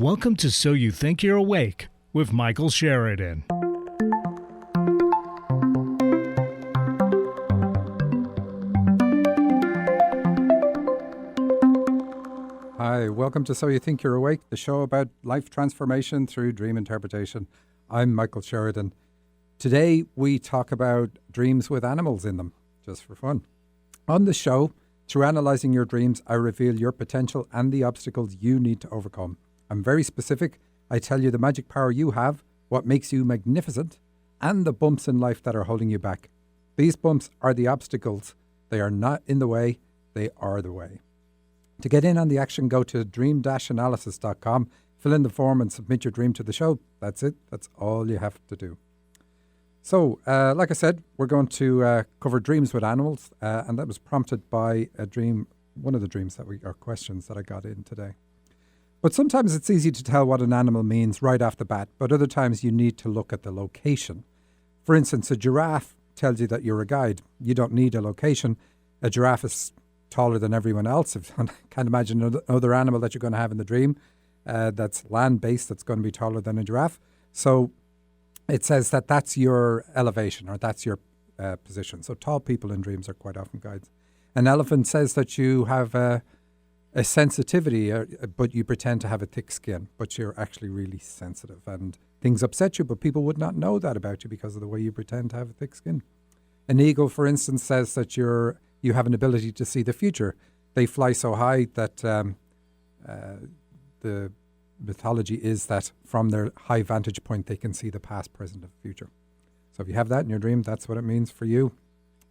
Welcome to So You Think You're Awake with Michael Sheridan. Hi, welcome to So You Think You're Awake, the show about life transformation through dream interpretation. I'm Michael Sheridan. Today we talk about dreams with animals in them, just for fun. On the show, through analysing your dreams, I reveal your potential and the obstacles you need to overcome. I'm very specific. I tell you the magic power you have, what makes you magnificent, and the bumps in life that are holding you back. These bumps are the obstacles. They are not in the way, they are the way. To get in on the action, go to dream-analysis.com, fill in the form and submit your dream to the show. That's it. That's all you have to do. So, like I said, we're going to cover dreams with animals, and that was prompted by one of the dreams or questions that I got in today. But sometimes it's easy to tell what an animal means right off the bat, but other times you need to look at the location. For instance, a giraffe tells you that you're a guide. You don't need a location. A giraffe is taller than everyone else. I can't imagine another animal that you're going to have in the dream that's land-based that's going to be taller than a giraffe. So it says that that's your elevation or that's your position. So tall people in dreams are quite often guides. An elephant says that you have a sensitivity, but you pretend to have a thick skin, but you're actually really sensitive and things upset you, but people would not know that about you because of the way you pretend to have a thick skin. An eagle, for instance, says that you have an ability to see the future. They fly so high that the mythology is that from their high vantage point, they can see the past, present, and future. So if you have that in your dream, that's what it means for you.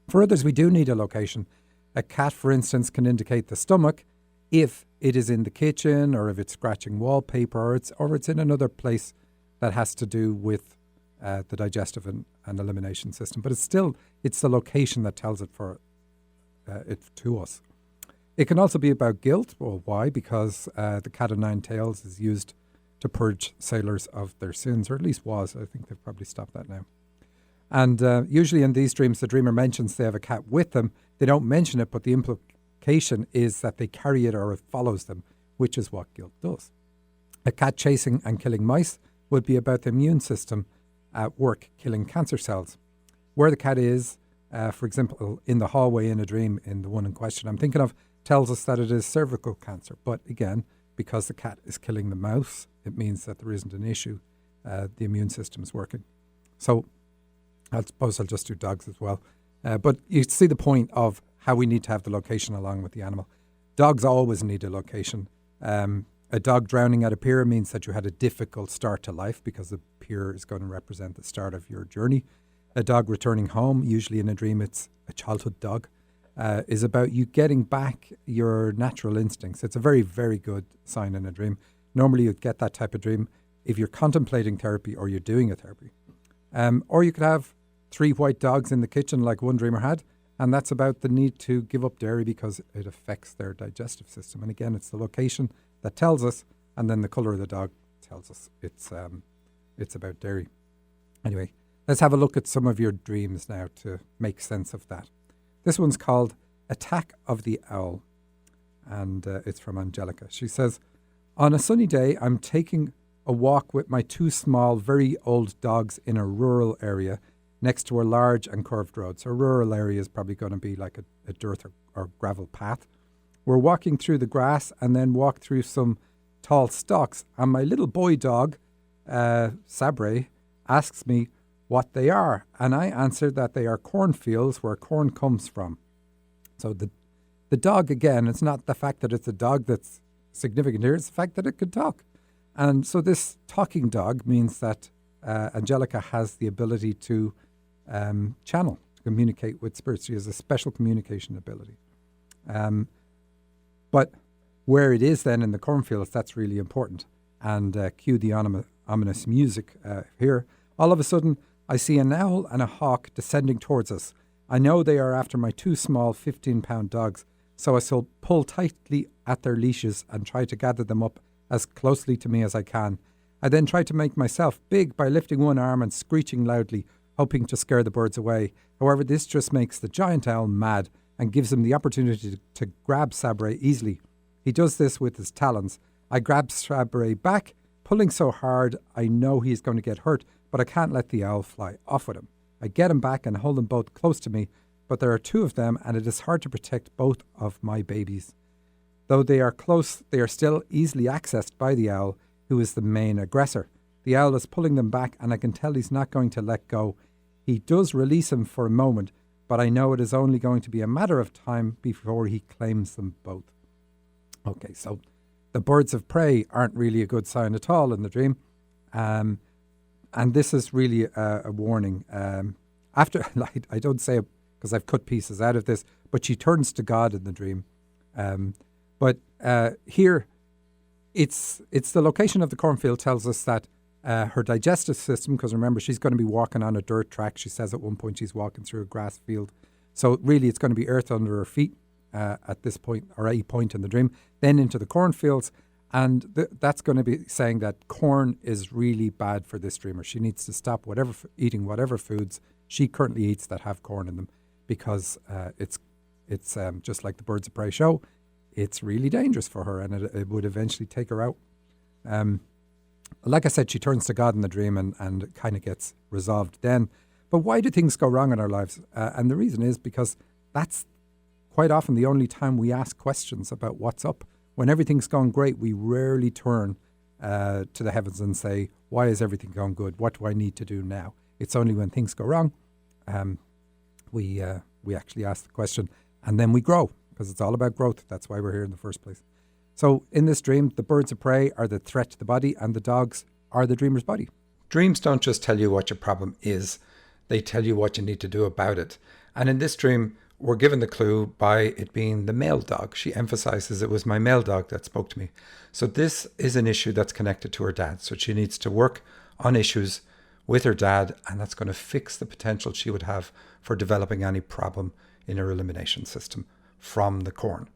For others, we do need a location. A cat, for instance, can indicate the stomach if it is in the kitchen or if it's scratching wallpaper or it's in another place that has to do with the digestive and elimination system. But it's the location that tells it to us. It can also be about guilt. Well, why? Because the cat o' nine tails is used to purge sailors of their sins, or at least was. I think they've probably stopped that now. And usually in these dreams, the dreamer mentions they have a cat with them. They don't mention it, but the implication is that they carry it or it follows them, which is what guilt does. A cat chasing and killing mice would be about the immune system at work killing cancer cells. Where the cat is, for example, in the hallway in a dream, in the one in question I'm thinking of, tells us that it is cervical cancer. But again, because the cat is killing the mouse, it means that there isn't an issue. The immune system is working. So I suppose I'll just do dogs as well. But you see the point of how we need to have the location along with the animal. Dogs always need a location. A dog drowning at a pier means that you had a difficult start to life because the pier is going to represent the start of your journey. A dog returning home, usually in a dream it's a childhood dog, is about you getting back your natural instincts. It's a very, very good sign in a dream. Normally you'd get that type of dream if you're contemplating therapy or you're doing a therapy. Or you could have 3 white dogs in the kitchen like one dreamer had, and that's about the need to give up dairy because it affects their digestive system. And again, it's the location that tells us, and then the colour of the dog tells us it's about dairy. Anyway, let's have a look at some of your dreams now to make sense of that. This one's called Attack of the Owl, and it's from Angelica. She says, on a sunny day, I'm taking a walk with my 2 small, very old dogs in a rural area next to a large and curved road. So a rural area is probably going to be like a dirt or gravel path. We're walking through the grass and then walk through some tall stalks. And my little boy dog, Sabre, asks me what they are. And I answer that they are cornfields where corn comes from. So the dog, again, it's not the fact that it's a dog that's significant here. It's the fact that it can talk. And so this talking dog means that Angelica has the ability to channel, to communicate with spirits. She has a special communication ability. But where it is then in the cornfields, that's really important. And cue the ominous music here. All of a sudden, I see an owl and a hawk descending towards us. I know they are after my 2 small 15-pound dogs, so I shall pull tightly at their leashes and try to gather them up as closely to me as I can. I then try to make myself big by lifting one arm and screeching loudly, hoping to scare the birds away. However, this just makes the giant owl mad and gives him the opportunity to grab Sabre easily. He does this with his talons. I grab Strawberry back, pulling so hard I know he's going to get hurt, but I can't let the owl fly off with him. I get him back and hold them both close to me, but there are two of them and it is hard to protect both of my babies. Though they are close, they are still easily accessed by the owl, who is the main aggressor. The owl is pulling them back and I can tell he's not going to let go. He does release him for a moment, but I know it is only going to be a matter of time before he claims them both. Okay, so the birds of prey aren't really a good sign at all in the dream. And this is really a warning. After, like, I don't say it because I've cut pieces out of this, but she turns to God in the dream. But here, it's the location of the cornfield tells us that her digestive system, because remember, she's going to be walking on a dirt track. She says at one point she's walking through a grass field. So really, it's going to be earth under her feet at this point, or any point in the dream. Then into the cornfields. And that's going to be saying that corn is really bad for this dreamer. She needs to stop eating whatever foods she currently eats that have corn in them, because it's just like the birds of prey show. It's really dangerous for her, and it would eventually take her out. Like I said, she turns to God in the dream, and it kind of gets resolved then. But why do things go wrong in our lives? And the reason is because that's quite often the only time we ask questions about what's up. When everything's gone great, we rarely turn to the heavens and say, why is everything going good? What do I need to do now? It's only when things go wrong, we actually ask the question, and then we grow, because it's all about growth. That's why we're here in the first place. So in this dream, the birds of prey are the threat to the body, and the dogs are the dreamer's body. Dreams don't just tell you what your problem is, they tell you what you need to do about it. And in this dream, we're given the clue by it being the male dog. She emphasizes it was my male dog that spoke to me. So this is an issue that's connected to her dad. So she needs to work on issues with her dad, and that's going to fix the potential she would have for developing any problem in her elimination system from the corn.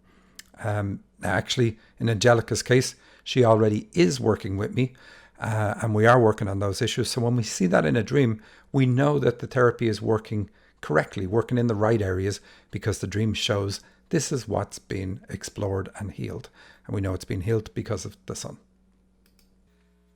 Actually, in Angelica's case, she already is working with me, and we are working on those issues. So when we see that in a dream, we know that the therapy is working correctly, working in the right areas, because the dream shows this is what's been explored and healed. And we know it's been healed because of the sun.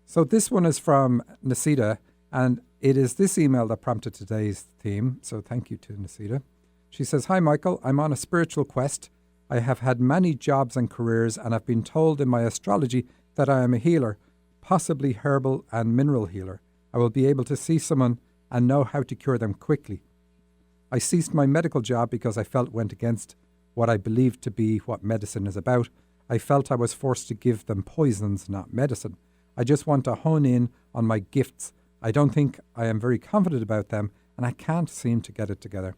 So this one is from Nisita, and it is this email that prompted today's theme. So thank you to Nisita. She says, "Hi Michael, I'm on a spiritual quest. I have had many jobs and careers, and I've been told in my astrology that I am a healer, possibly herbal and mineral healer. I will be able to see someone and know how to cure them quickly. I ceased my medical job because I felt it went against what I believed to be what medicine is about. I felt I was forced to give them poisons, not medicine. I just want to hone in on my gifts. I don't think I am very confident about them, and I can't seem to get it together.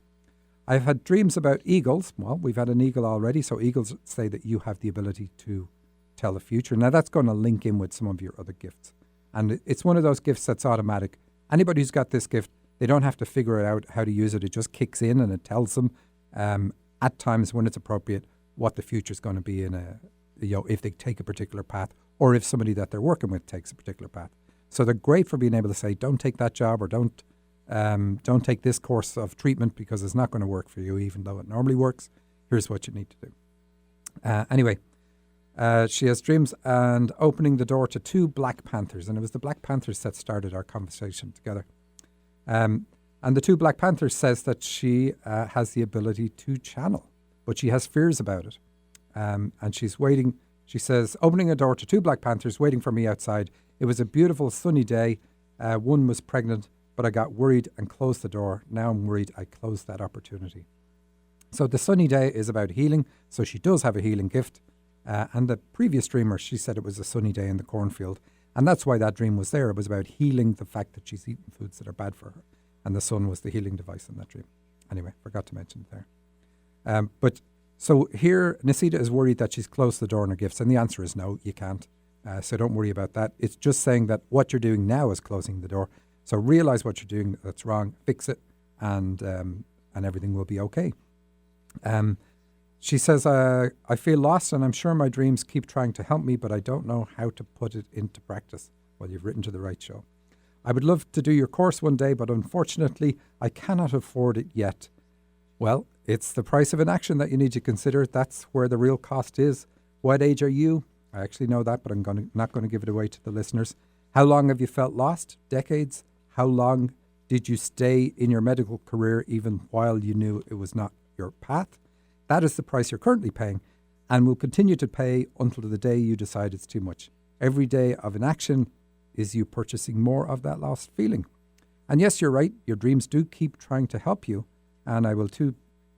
I've had dreams about eagles." Well, we've had an eagle already, so eagles say that you have the ability to tell the future. Now, that's going to link in with some of your other gifts. And it's one of those gifts that's automatic. Anybody who's got this gift, they don't have to figure out how to use it. It just kicks in and it tells them at times when it's appropriate what the future is going to be if they take a particular path, or if somebody that they're working with takes a particular path. So they're great for being able to say, don't take that job, or don't take this course of treatment because it's not going to work for you, even though it normally works. Here's what you need to do. Anyway, she has dreams and opening the door to 2 black panthers. And it was the black panthers that started our conversation together. And the 2 black panthers says that she has the ability to channel, but she has fears about it. And she's waiting. She says, opening a door to 2 black panthers waiting for me outside. It was a beautiful sunny day. One was pregnant, but I got worried and closed the door. Now I'm worried I closed that opportunity. So the sunny day is about healing. So she does have a healing gift. And the previous dreamer, she said it was a sunny day in the cornfield. And that's why that dream was there. It was about healing the fact that she's eaten foods that are bad for her. And the sun was the healing device in that dream. Anyway, forgot to mention it there. But so here, Nisita is worried that she's closed the door on her gifts. And the answer is no, you can't. So don't worry about that. It's just saying that what you're doing now is closing the door. So realize what you're doing that's wrong, fix it, and everything will be okay. She says, I feel lost and I'm sure my dreams keep trying to help me, but I don't know how to put it into practice. Well, you've written to the right show. I would love to do your course one day, but unfortunately, I cannot afford it yet. Well, it's the price of inaction that you need to consider. That's where the real cost is. What age are you? I actually know that, but not going to give it away to the listeners. How long have you felt lost? Decades. How long did you stay in your medical career even while you knew it was not your path? That is the price you're currently paying and will continue to pay until the day you decide it's too much. Every day of inaction is you purchasing more of that lost feeling. And yes, you're right. Your dreams do keep trying to help you. And I will too,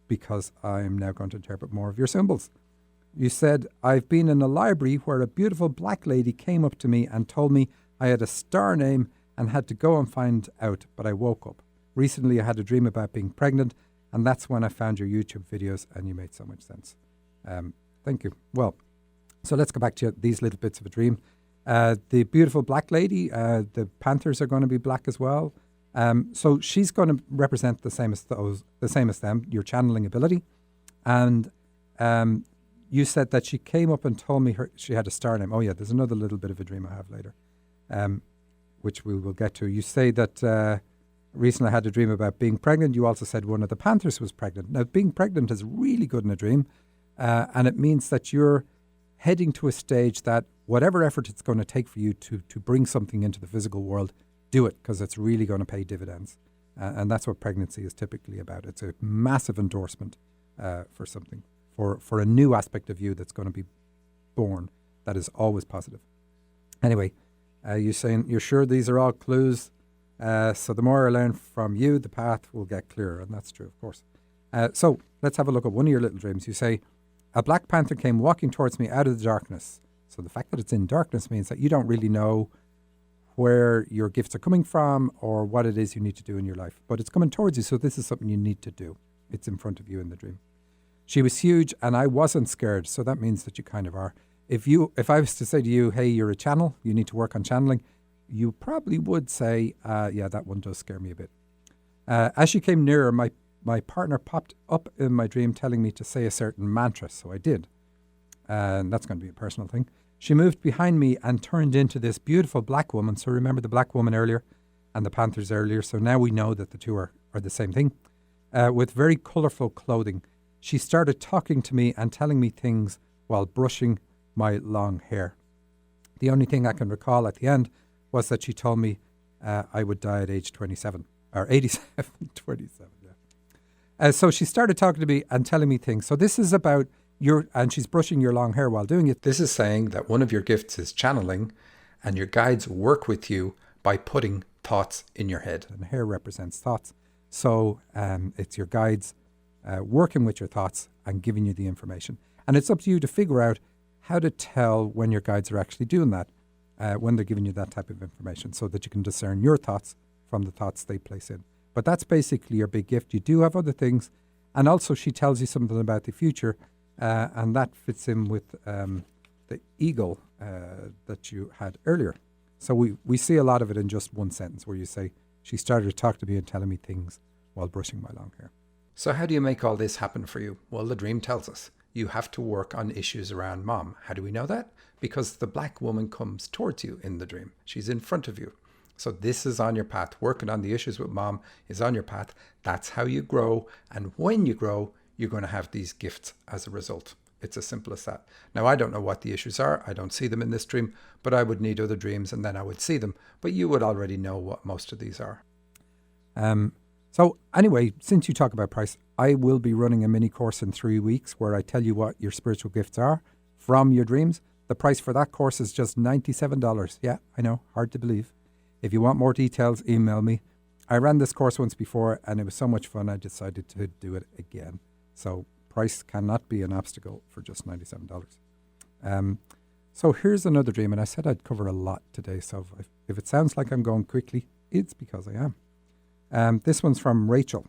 because I'm now going to interpret more of your symbols. You said, I've been in a library where a beautiful black lady came up to me and told me I had a star name and had to go and find out, but I woke up. Recently, I had a dream about being pregnant, and that's when I found your YouTube videos, and you made so much sense. Thank you. Well, so let's go back to these little bits of a dream. The beautiful black lady, the panthers are going to be black as well. So she's going to represent the same as them, your channeling ability. And you said that she came up and told me she had a star name. Oh yeah, there's another little bit of a dream I have later, which we will get to. You say that recently I had a dream about being pregnant. You also said one of the panthers was pregnant. Now, being pregnant is really good in a dream, and it means that you're heading to a stage that whatever effort it's going to take for you to bring something into the physical world, do it, because it's really going to pay dividends. And that's what pregnancy is typically about. It's a massive endorsement for something, for a new aspect of you that's going to be born that is always positive. Anyway, you're saying you're sure these are all clues. So the more I learn from you, the path will get clearer. And that's true, of course. So let's have a look at one of your little dreams. You say, a black panther came walking towards me out of the darkness. So the fact that it's in darkness means that you don't really know where your gifts are coming from or what it is you need to do in your life. But it's coming towards you, so this is something you need to do. It's in front of you in the dream. She was huge and I wasn't scared, so that means that you kind of are. If I was to say to you, hey, you're a channel, you need to work on channeling, you probably would say, yeah, that one does scare me a bit. As she came nearer, my partner popped up in my dream telling me to say a certain mantra, so I did. And that's going to be a personal thing. She moved behind me and turned into this beautiful black woman. So remember the black woman earlier and the panthers earlier. So now we know that the two are the same thing. With very colourful clothing. She started talking to me and telling me things while brushing my long hair. The only thing I can recall at the end was that she told me I would die at age 27. Or 87, 27, yeah. So she started talking to me and telling me things. So this is about and she's brushing your long hair while doing it. This is saying that one of your gifts is channeling, and your guides work with you by putting thoughts in your head. And hair represents thoughts. So it's your guides working with your thoughts and giving you the information. And it's up to you to figure out how to tell when your guides are actually doing that, when they're giving you that type of information, so that you can discern your thoughts from the thoughts they place in. But that's basically your big gift. You do have other things. And also she tells you something about the future. And that fits in with the eagle that you had earlier. So we see a lot of it in just one sentence where you say, she started to talk to me and telling me things while brushing my long hair. So how do you make all this happen for you? Well, the dream tells us you have to work on issues around mom. How do we know that? Because the black woman comes towards you in the dream. She's in front of you. So this is on your path. Working on the issues with mom is on your path. That's how you grow. And when you grow, you're going to have these gifts as a result. It's as simple as that. Now, I don't know what the issues are. I don't see them in this dream, but I would need other dreams and then I would see them. But you would already know what most of these are. So anyway, since you talk about price, I will be running a mini course in 3 weeks where I tell you what your spiritual gifts are from your dreams. The price for that course is just $97. Yeah, I know, hard to believe. If you want more details, email me. I ran this course once before and it was so much fun, I decided to do it again. So price cannot be an obstacle for just $97. So here's another dream, and I said I'd cover a lot today. So if it sounds like I'm going quickly, it's because I am. This one's from Rachel.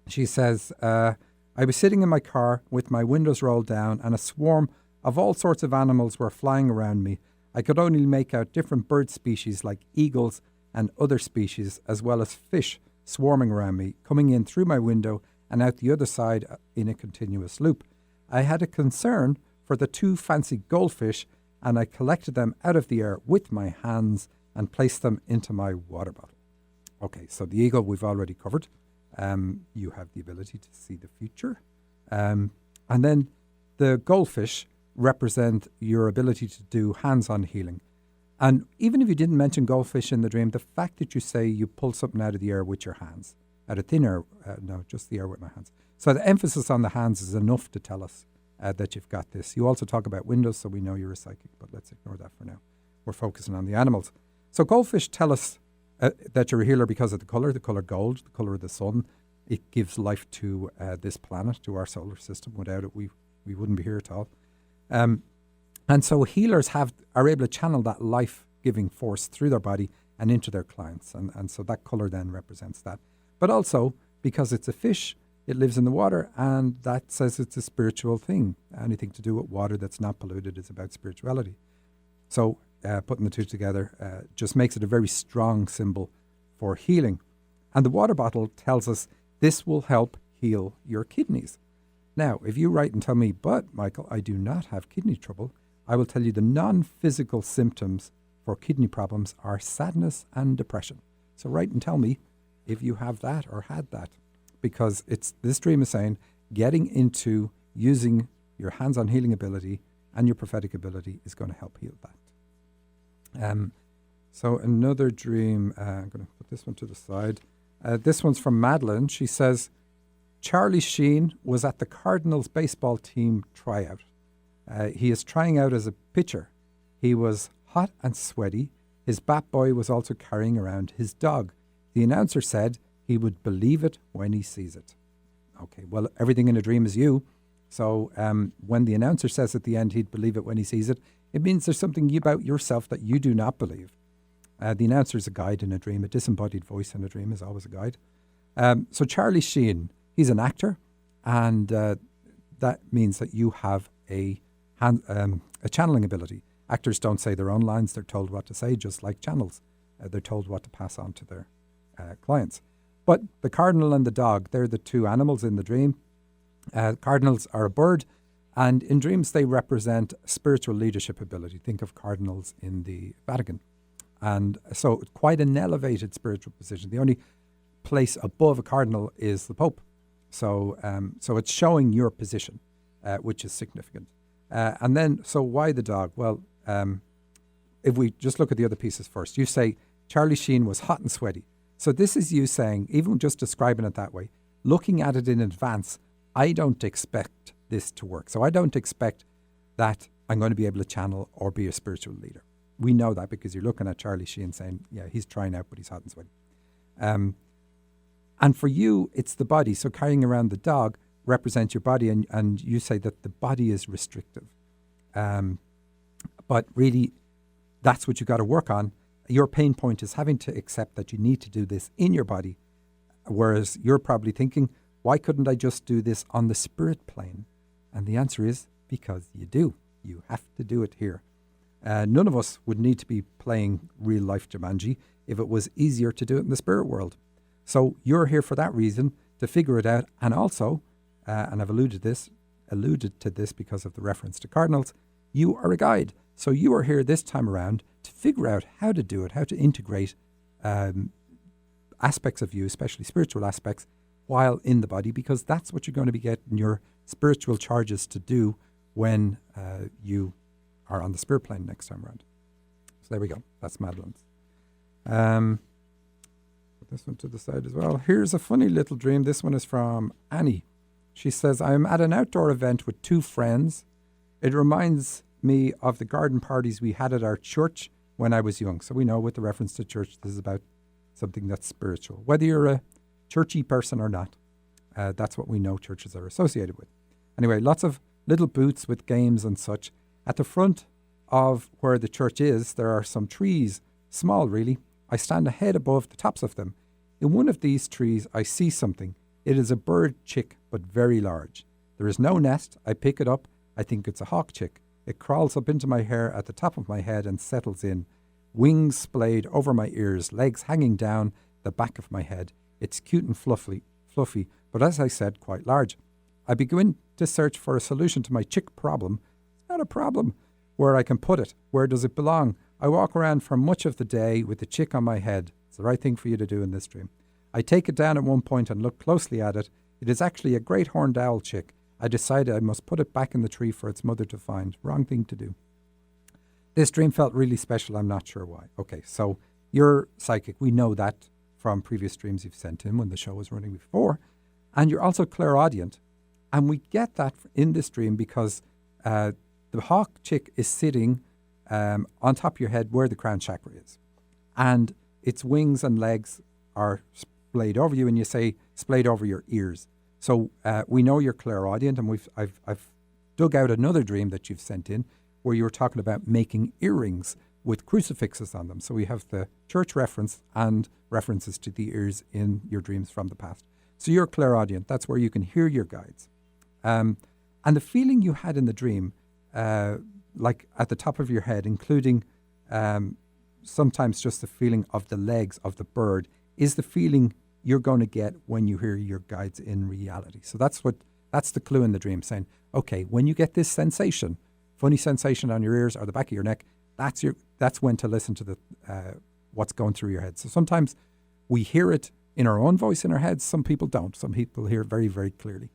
She says, I was sitting in my car with my windows rolled down and a swarm of all sorts of animals were flying around me. I could only make out different bird species like eagles and other species, as well as fish swarming around me, coming in through my window and out the other side in a continuous loop. I had a concern for the 2 fancy goldfish, and I collected them out of the air with my hands and placed them into my water bottle. Okay, so the eagle we've already covered. You have the ability to see the future. And then the goldfish, represent your ability to do hands-on healing. And even if you didn't mention goldfish in the dream, the fact that you say you pull something out of the air with your hands, out of thin air, no, just the air with my hands. So the emphasis on the hands is enough to tell us that you've got this. You also talk about windows, so we know you're a psychic, but let's ignore that for now. We're focusing on the animals. So goldfish tell us that you're a healer because of the colour gold, the colour of the sun. It gives life to this planet, to our solar system. Without it, we wouldn't be here at all. And so healers are able to channel that life-giving force through their body and into their clients. And so that colour then represents that. But also, because it's a fish, it lives in the water, and that says it's a spiritual thing. Anything to do with water that's not polluted is about spirituality. So putting the two together just makes it a very strong symbol for healing. And the water bottle tells us this will help heal your kidneys. Now, if you write and tell me, but Michael, I do not have kidney trouble, I will tell you the non-physical symptoms for kidney problems are sadness and depression. So write and tell me if you have that or had that, because this dream is saying getting into using your hands-on healing ability and your prophetic ability is going to help heal that. So another dream, I'm going to put this one to the side. This one's from Madeline. She says, Charlie Sheen was at the Cardinals baseball team tryout. He is trying out as a pitcher. He was hot and sweaty. His bat boy was also carrying around his dog. The announcer said he would believe it when he sees it. Okay, well, everything in a dream is you. So when the announcer says at the end he'd believe it when he sees it, it means there's something about yourself that you do not believe. The announcer is a guide in a dream. A disembodied voice in a dream is always a guide. So Charlie Sheen, he's an actor, and that means that you have a channeling ability. Actors don't say their own lines. They're told what to say, just like channels. They're told what to pass on to their clients. But the cardinal and the dog, they're the two animals in the dream. Cardinals are a bird, and in dreams they represent spiritual leadership ability. Think of cardinals in the Vatican. And so quite an elevated spiritual position. The only place above a cardinal is the Pope. So it's showing your position, which is significant. And then, so why the dog? Well, if we just look at the other pieces first, you say Charlie Sheen was hot and sweaty. So this is you saying, even just describing it that way, looking at it in advance, I don't expect this to work. So I don't expect that I'm going to be able to channel or be a spiritual leader. We know that because you're looking at Charlie Sheen saying, yeah, he's trying out, but he's hot and sweaty. And for you, it's the body. So carrying around the dog represents your body, and you say that the body is restrictive. But really, that's what you got to work on. Your pain point is having to accept that you need to do this in your body, whereas you're probably thinking, why couldn't I just do this on the spirit plane? And the answer is because you do. You have to do it here. None of us would need to be playing real life Jumanji if it was easier to do it in the spirit world. So you're here for that reason, to figure it out. And also, and I've alluded to this because of the reference to cardinals, you are a guide. So you are here this time around to figure out how to do it, how to integrate aspects of you, especially spiritual aspects, while in the body, because that's what you're going to be getting your spiritual charges to do when you are on the spirit plane next time around. So there we go. That's Madeline's. Put this one to the side as well. Here's a funny little dream. This one is from Annie. She says, I'm at an outdoor event with two friends. It reminds me of the garden parties we had at our church when I was young. So we know with the reference to church, this is about something that's spiritual. Whether you're a churchy person or not, that's what we know churches are associated with. Anyway, lots of little booths with games and such. At the front of where the church is, there are some trees, small really. I stand a head above the tops of them. In one of these trees, I see something. It is a bird chick, but very large. There is no nest. I pick it up. I think it's a hawk chick. It crawls up into my hair at the top of my head and settles in. Wings splayed over my ears, legs hanging down the back of my head. It's cute and fluffy, but as I said, quite large. I begin to search for a solution to my chick problem. It's not a problem. Where I can put it. Where does it belong? I walk around for much of the day with the chick on my head. It's the right thing for you to do in this dream. I take it down at one point and look closely at it. It is actually a great horned owl chick, I decided I must put it back in the tree for its mother to find. Wrong thing to do. This dream felt really special. I'm not sure why. Okay, so you're psychic. We know that from previous dreams you've sent in when the show was running before. And you're also clairaudient. And we get that in this dream because the hawk chick is sitting on top of your head where the crown chakra is. And its wings and legs are splayed over you, and you say splayed over your ears. So we know you're clairaudient, and I've dug out another dream that you've sent in where you were talking about making earrings with crucifixes on them. So we have the church reference and references to the ears in your dreams from the past. So you're clairaudient. That's where you can hear your guides. And the feeling you had in the dream, like at the top of your head, including sometimes just the feeling of the legs of the bird, is the feeling you're going to get when you hear your guides in reality. So that's the clue in the dream, saying, okay, when you get this sensation, funny sensation on your ears or the back of your neck, that's when to listen to the what's going through your head. So sometimes we hear it in our own voice in our heads. Some people don't. Some people hear it very, very clearly.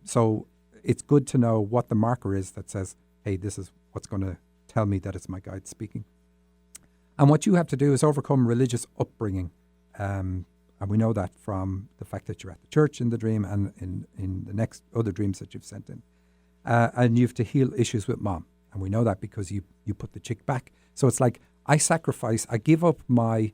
So it's good to know what the marker is that says, hey, this is what's going to tell me that it's my guide speaking. And what you have to do is overcome religious upbringing. And we know that from the fact that you're at the church in the dream and in the next other dreams that you've sent in. And you have to heal issues with mom. And we know that because you put the chick back. So it's like, I give up my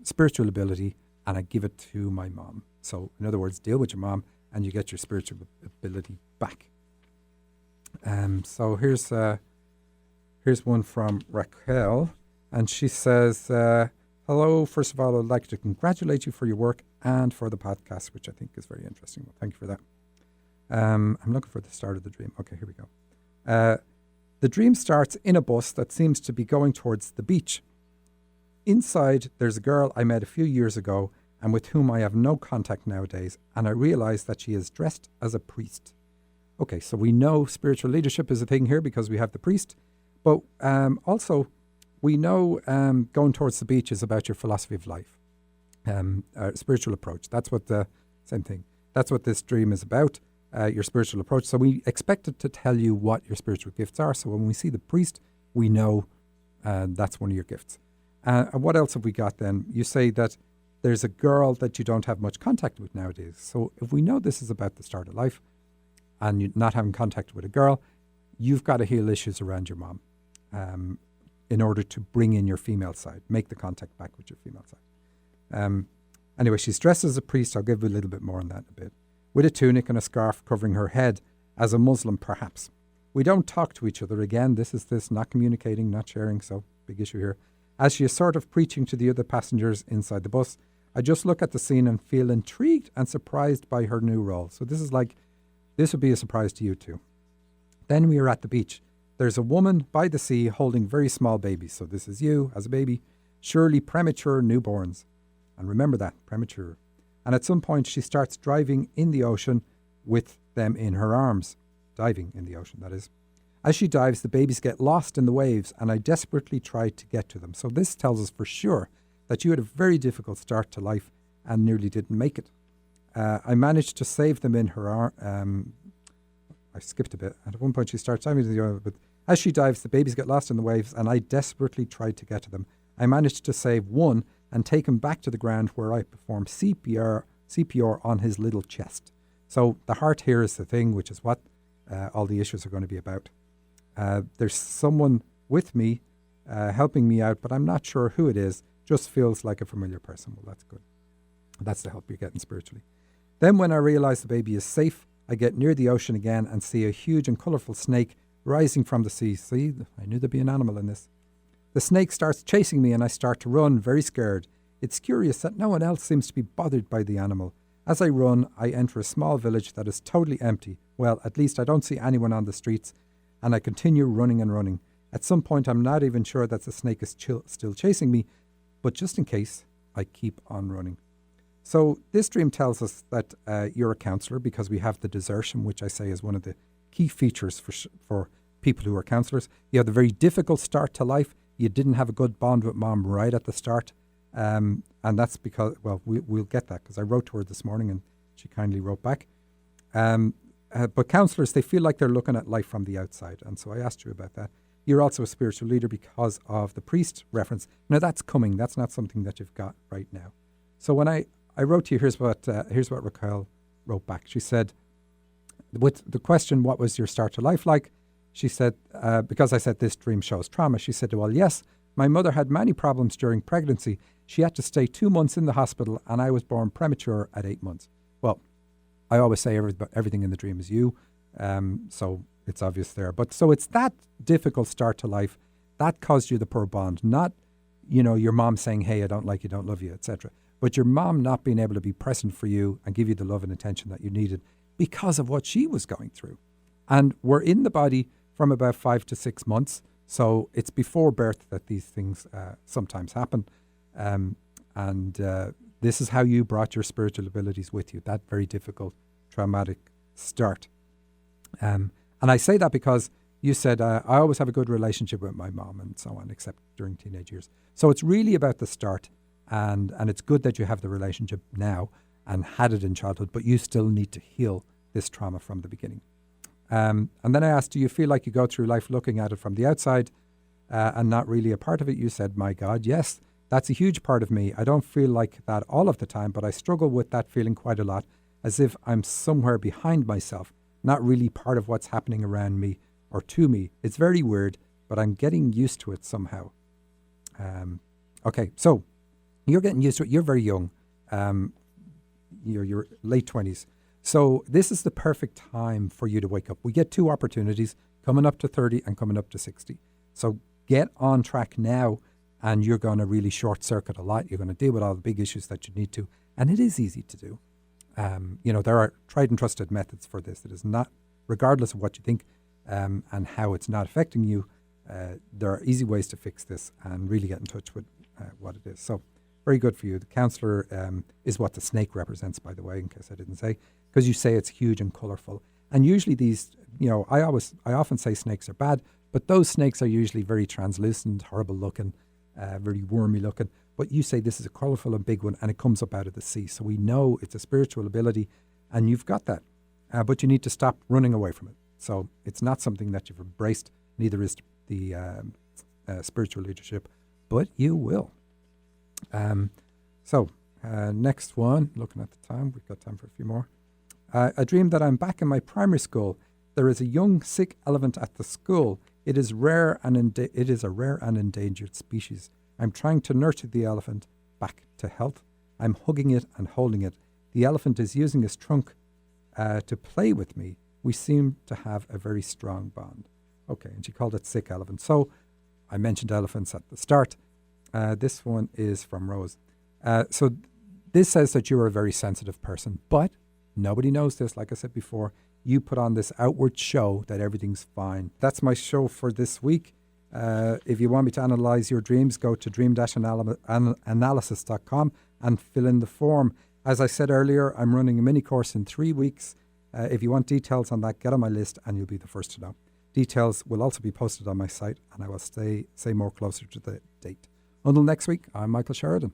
spiritual ability and I give it to my mom. So in other words, deal with your mom and you get your spiritual ability back. So here's one from Raquel. And she says, hello, first of all, I'd like to congratulate you for your work and for the podcast, which I think is very interesting. Well, thank you for that. I'm looking for the start of the dream. Okay, here we go. The dream starts in a bus that seems to be going towards the beach. Inside, there's a girl I met a few years ago and with whom I have no contact nowadays, and I realize that she is dressed as a priest. Okay, so we know spiritual leadership is a thing here because we have the priest, but also we know going towards the beach is about your philosophy of life, spiritual approach. That's what the same thing. That's what this dream is about, your spiritual approach. So we expect it to tell you what your spiritual gifts are. So when we see the priest, we know that's one of your gifts. And what else have we got then? You say that there's a girl that you don't have much contact with nowadays. So if we know this is about the start of life and you're not having contact with a girl, you've got to heal issues around your mom in order to bring in your female side, make the contact back with your female side. Anyway, she's dressed as a priest. I'll give you a little bit more on that in a bit. With a tunic and a scarf covering her head, as a Muslim perhaps. We don't talk to each other. Again, this is not communicating, not sharing, so big issue here. As she is sort of preaching to the other passengers inside the bus, I just look at the scene and feel intrigued and surprised by her new role. So this would be a surprise to you too. Then we are at the beach. There's a woman by the sea holding very small babies. So this is you as a baby, surely premature newborns. And remember that, premature. And at some point she starts driving in the ocean with them in her arms. Diving in the ocean, that is. As she dives, the babies get lost in the waves and I desperately try to get to them. So this tells us for sure that you had a very difficult start to life and nearly didn't make it. I managed to save them in her arm. I skipped a bit. And at one point she starts diving into the ocean, but as she dives, the babies get lost in the waves and I desperately tried to get to them. I managed to save one and take him back to the ground where I performed CPR on his little chest. So the heart here is the thing, which is what all the issues are going to be about. There's someone with me helping me out, but I'm not sure who it is. Just feels like a familiar person. Well, that's good. That's the help you're getting spiritually. Then when I realize the baby is safe, I get near the ocean again and see a huge and colourful snake rising from the sea. See, I knew there'd be an animal in this. The snake starts chasing me and I start to run, very scared. It's curious that no one else seems to be bothered by the animal. As I run, I enter a small village that is totally empty. Well, at least I don't see anyone on the streets, and I continue running and running. At some point, I'm not even sure that the snake is still chasing me, but just in case, I keep on running. So this dream tells us that you're a counsellor because we have the desertion, which I say is one of the key features for people who are counsellors. You have a very difficult start to life. You didn't have a good bond with mom right at the start. And that's because, well, we'll get that because I wrote to her this morning and she kindly wrote back. but counsellors, they feel like they're looking at life from the outside. And so I asked you about that. You're also a spiritual leader because of the priest reference. Now that's coming. That's not something that you've got right now. So when I wrote to you, here's what Raquel wrote back. She said, with the question, what was your start to life like? She said, because I said this dream shows trauma, she said, well, yes, my mother had many problems during pregnancy. She had to stay 2 months in the hospital and I was born premature at 8 months. Well, I always say everything in the dream is you. So it's obvious there. But so it's that difficult start to life that caused you the poor bond, not, your mom saying, hey, I don't like you, don't love you, etc. But your mom not being able to be present for you and give you the love and attention that you needed because of what she was going through. And we're in the body from about 5 to 6 months. So it's before birth that these things sometimes happen. This is how you brought your spiritual abilities with you, that very difficult, traumatic start. And I say that because you said, I always have a good relationship with my mom and so on, except during teenage years. So it's really about the start. And it's good that you have the relationship now and had it in childhood, but you still need to heal this trauma from the beginning. And then I asked, do you feel like you go through life looking at it from the outside and not really a part of it? You said, my God, yes, that's a huge part of me. I don't feel like that all of the time, but I struggle with that feeling quite a lot, as if I'm somewhere behind myself, not really part of what's happening around me or to me. It's very weird, but I'm getting used to it somehow. Okay, so you're getting used to it. You're very young. You're late 20s. So this is the perfect time for you to wake up. We get 2 opportunities, coming up to 30 and coming up to 60. So get on track now and you're going to really short circuit a lot. You're going to deal with all the big issues that you need to. And it is easy to do. There are tried and trusted methods for this. It is not, regardless of what you think and how it's not affecting you, there are easy ways to fix this and really get in touch with what it is. So very good for you. The counselor is what the snake represents, by the way, in case I didn't say, because you say it's huge and colorful. And usually these, I often say snakes are bad, but those snakes are usually very translucent, horrible looking, very wormy looking. But you say this is a colorful and big one and it comes up out of the sea. So we know it's a spiritual ability and you've got that. But you need to stop running away from it. So it's not something that you've embraced, neither is the spiritual leadership, but you will. Next one, looking at the time, we've got time for a few more. I dream that I'm back in my primary school. There is a young sick elephant at the school. It is a rare and endangered species. I'm trying to nurture the elephant back to health. I'm hugging it and holding it. The elephant is using his trunk to play with me. We seem to have a very strong bond. Okay, and she called it sick elephant. So I mentioned elephants at the start. This one is from Rose. So this says that you're a very sensitive person, but nobody knows this. Like I said before, you put on this outward show that everything's fine. That's my show for this week. If you want me to analyze your dreams, go to dream-analysis.com and fill in the form. As I said earlier, I'm running a mini course in 3 weeks. If you want details on that, get on my list and you'll be the first to know. Details will also be posted on my site and I will say more closer to the date. Until next week, I'm Michael Sheridan.